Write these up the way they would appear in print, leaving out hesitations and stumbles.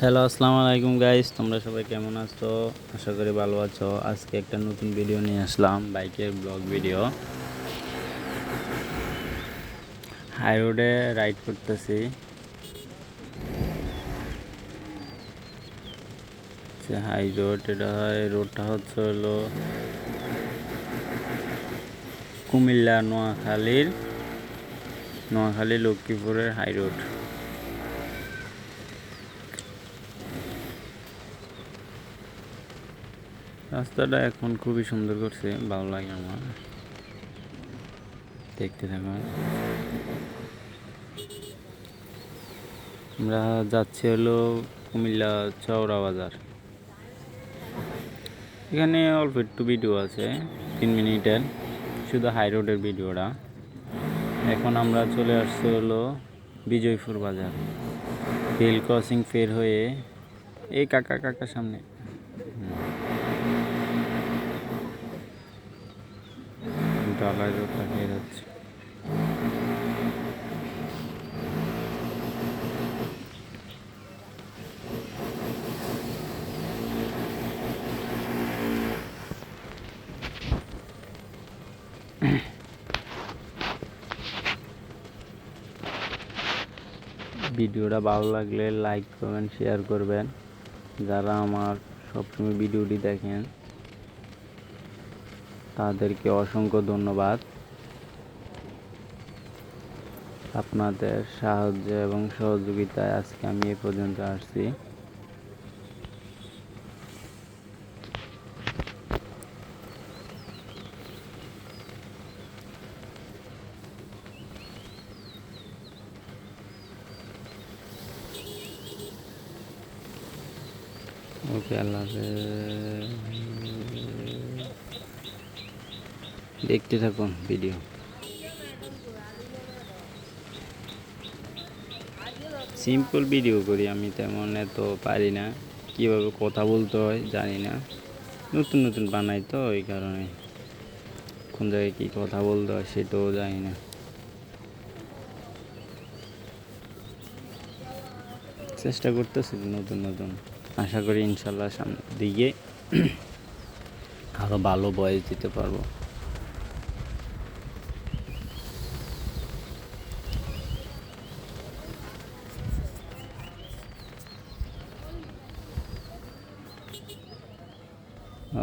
Hello, আসসালামু আলাইকুম guys. তোমরা সবাই কেমন আছো? আশা করি ভালো আছো। আজকে একটা নতুন ভিডিও নিয়ে আসলাম, বাইকের ব্লগ ভিডিও। হাই রোডে রাইড করতেছি। হাই রোড, রোডটা হলো কুমিল্লা নোয়াখালী লক্ষ্মীপুরের হাই রোড। রাস্তাটা এখন খুবই সুন্দর করছে, ভালো লাগে আমার। দেখতে থাকুন। আমরা যাচ্ছি হলো কুমিল্লা চওড়া বাজার। এখানে অল্প একটু ভিডিও আছে, 3 মিনিটের, শুধু হাই রোডের ভিডিওটা। এখন আমরা চলে আসছি হলো বিজয়পুর বাজার। রেল ক্রসিং ফের হয়ে এই কাকা সামনে ডালাই রোডটা ফের হচ্ছে। ভিডিওটা ভালো লাগলে লাইক করবেন, শেয়ার করবেন। যারা আমার সবসময় ভিডিওটি দেখেন তাদেরকে অসংখ্য ধন্যবাদ। আপনাদের সাহায্য এবং সহযোগিতায় আজকে আমি এ পর্যন্ত আসছি। ওকে, আল্লাহ হাফেজ। দেখতে থাকুন ভিডিও। সিম্পল ভিডিও করি আমি, তেমন এত পারি না। কীভাবে কথা বলতে হয় জানি না, নতুন নতুন বানাই তো, এই কারণে কোন জায়গায় কী কথা বলতে হয় সেটাও জানি না। চেষ্টা করতেছি নতুন নতুন, আশা করি ইনশাল্লাহ সামনের দিকে আরও ভালো ভয়েস দিতে পারবো।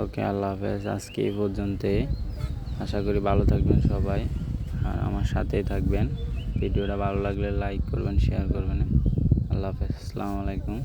ওকে, আল্লাহ হাফেজ। আজকে এই পর্যন্তই। আশা করি ভালো থাকবেন সবাই, আর আমার সাথেই থাকবেন। ভিডিওটা ভালো লাগলে লাইক করবেন, শেয়ার করবেন। আল্লাহ হাফেজ, আসসালামু আলাইকুম।